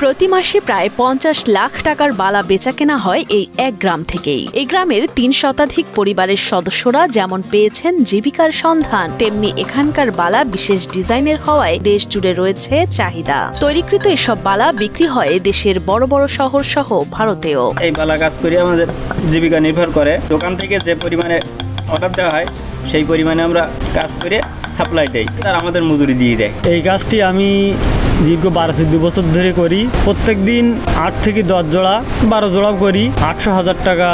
প্রতি মাসে প্রায় ৫০ লাখ টাকার বালা বেচাকেনা হয় এই এক গ্রাম থেকেই। এই গ্রামের ৩ শতাধিক পরিবারের সদস্যরা যেমন পেয়েছেন জীবিকার সন্ধান, তেমনি এখানকার বালা বিশেষ ডিজাইনের হওয়ায় দেশ জুড়ে রয়েছে চাহিদা। তৈরিকৃত এসব বালা বিক্রি হয় দেশের বড় বড় শহর সহ ভারতেও। এই বালা কাজ করে আমাদের জীবিকা নির্ভর করে। দোকান থেকে যে পরিমাণে অর্ডার দেওয়া হয় সেই পরিমাণে আমরা কাজ করে সাপ্লাই দেই, আর আমাদের মজুরি দিয়ে দেয়। এই কাজটি আমি দীর্ঘ 12-14 বছর ধরে করি। প্রত্যেক দিন 8 থেকে 10 জোড়া 12 জোড়াও করি। 800,000 টাকা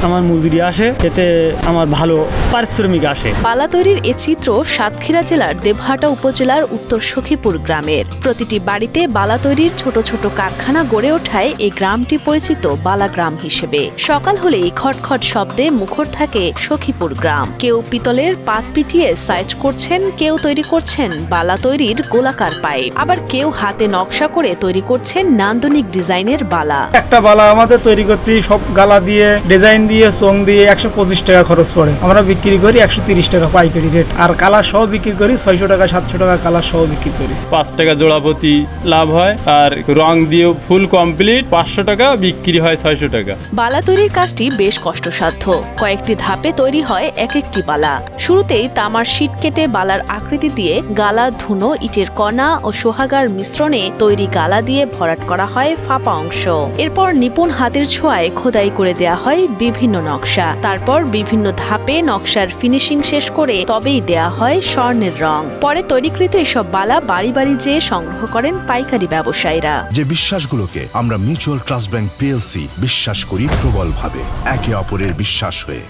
আমার মজুরি আসে, এতে আমার ভালো পারিশ্রমিক আসে। বালা তৈরির এ চিত্র সাতক্ষীরা জেলার দেবহাটা উপজেলার উত্তর সখীপুর গ্রামের। প্রতিটি বাড়িতে বালা তৈরির ছোট ছোট কারখানা গড়ে ওঠায় এই গ্রামটি পরিচিত বালা গ্রাম হিসেবে। সকাল হলেই খটখট শব্দে মুখর থাকে সখীপুর গ্রাম। কেউ পিতলের পাত পিটিয়ে সাইজ করছেন, কেউ তৈরি করছেন বালা তৈরির গোলাকার পাইপ, আবার কেউ হাতে নকশা করে তৈরি করছেন নান্দনিক ডিজাইনের বালা। একটা বালা আমাদের তৈরি করতে সব গালা দিয়ে ডিজাইন দিয়ে চং দিয়ে 125 টাকা খরচ পড়ে। আমরা বিক্রি করি 130 টাকা পাইকারি রেট, আর কালার সহ বিক্রি করি 600 টাকা 700 টাকা কালার সহ বিক্রি করি। 5 টাকা জোড়া প্রতি লাভ হয়, আর রং দিয়ে ফুল কমপ্লিট 500 টাকা, বিক্রি হয় 600 টাকা। বালা তৈরির কাজটি বেশ কষ্টসাধ্য। কয়েকটি ধাপে তৈরি হয় এক একটি বালা। শুরুতেই তামার শীট কেটে বালার আকৃতি দিয়ে গালা, ধুনো, ইটের কণা ও সোহাগার মিশ্রণে তৈরি গালা দিয়ে ভরাট করা হয় ফাঁপা অংশ। এরপর নিপুণ হাতের ছোঁয়ায় খোদাই করে দেয়া হয় বিভিন্ন নকশা। তারপর বিভিন্ন ধাপে নকশার ফিনিশিং শেষ করে তবেই দেয়া হয় স্বর্ণের রং। পরে তৈরিকৃত এসব বালা বাড়ি বাড়ি যেয়ে সংগ্রহ করেন পাইকারি ব্যবসায়ীরা। যে বিশ্বাসগুলোকে আমরা মিউচুয়াল ট্রাস্ট ব্যাংক পিএলসি বিশ্বাস করি প্রবলভাবে, একে অপরের বিশ্বাস হয়ে।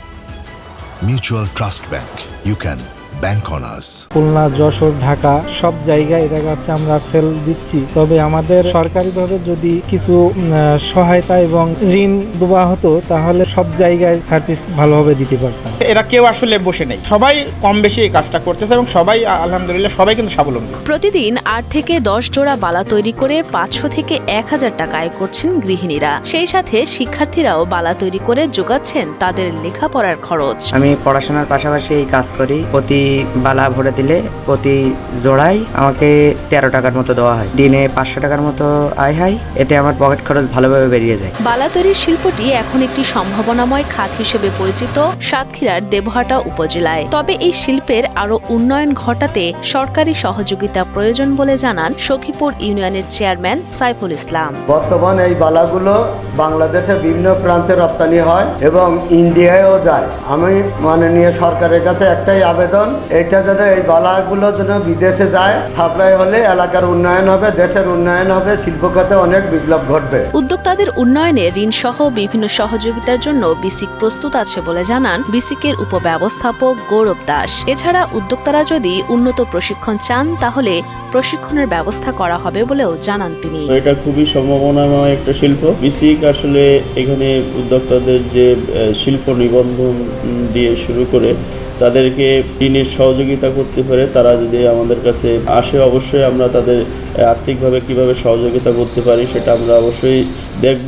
Mutual trust bank, you can bank on us. Khulna, Jessore, Dhaka সব জায়গায় দেখা যাচ্ছে আমরা সেল দিচ্ছি। তবে আমাদের সরকারিভাবে যদি কিছু সহায়তা এবং ঋণ দেওয়া হতো তাহলে সব জায়গায় সার্ভিস ভালোভাবে দিতে পারতাম। এরা কেউ আসলে বসে নেই, সবাই কম বেশি এই কাজটা করতেছে এবং সবাই আলহামদুলিল্লাহ সবাই কিন্তু স্বাবলম্বী। প্রতিদিন 8 থেকে 10 জোড়া বালা তৈরি করে 500 থেকে 1000 টাকা আয় করছেন গৃহিণীরা। সেই সাথে শিক্ষার্থীরাও বালা তৈরি করে যোগাচ্ছেন তাদের লেখাপড়ার খরচ। আমি পড়াশোনার পাশাপাশি এই কাজ করি। প্রতি বালা ভরে দিলে প্রতি জোড়ায় আমাকে 13 টাকার মতো দেওয়া হয়। দিনে 500 টাকার মতো আয় হয়, এতে আমার পকেট খরচ ভালোভাবে বেরিয়ে যায়। বালা তৈরির শিল্পটি এখন একটি সম্ভাবনাময় খাত হিসেবে পরিচিত সাতক্ষীরার দেবহাটা উপজেলায়। তবে এই শিল্পের আরো উন্নয়ন ঘটাতে সরকারি সহযোগিতা প্রয়োজন বলে জানান সখীপুর ইউনিয়নের চেয়ারম্যান সাইফুল ইসলাম। বর্তমান এই বালাগুলো বাংলাদেশের বিভিন্ন প্রান্তে রপ্তানি হয় এবং ইন্ডিয়ায়ও যায়। আমি মাননীয় সরকারের কাছে একটাই আবেদন, এটা যেন এই বালাগুলো যেন বিদেশে যায়। সাপ্লাই হলে এলাকার উন্নয়ন হবে, দেশের উন্নয়ন হবে, শিল্প খাতে অনেক বিপ্লব ঘটবে। উদ্যোক্তাদের উন্নয়নে ঋণ সহ বিভিন্ন সহযোগিতার জন্য বিসিক প্রস্তুত আছে বলে জানান বিসিকের উপব্যবস্থাপক গৌরব দাস। এছাড়া উদ্যোক্তারা যদি উন্নত প্রশিক্ষণ চান তাহলে প্রশিক্ষণের ব্যবস্থা করা হবে বলেও জানান তিনি। এটা খুবই সম্ভাবনাময় একটা শিল্প। বিসিক আসলে এখানে উদ্যোক্তাদের যে শিল্প নিবন্ধন দিয়ে শুরু করে তাদেরকে ঋণের সহযোগিতা করতে পারে। তারা যদি আমাদের কাছে আসে অবশ্যই আমরা তাদের আর্থিকভাবে কিভাবে সহযোগিতা করতে পারি সেটা আমরা অবশ্যই দেখব।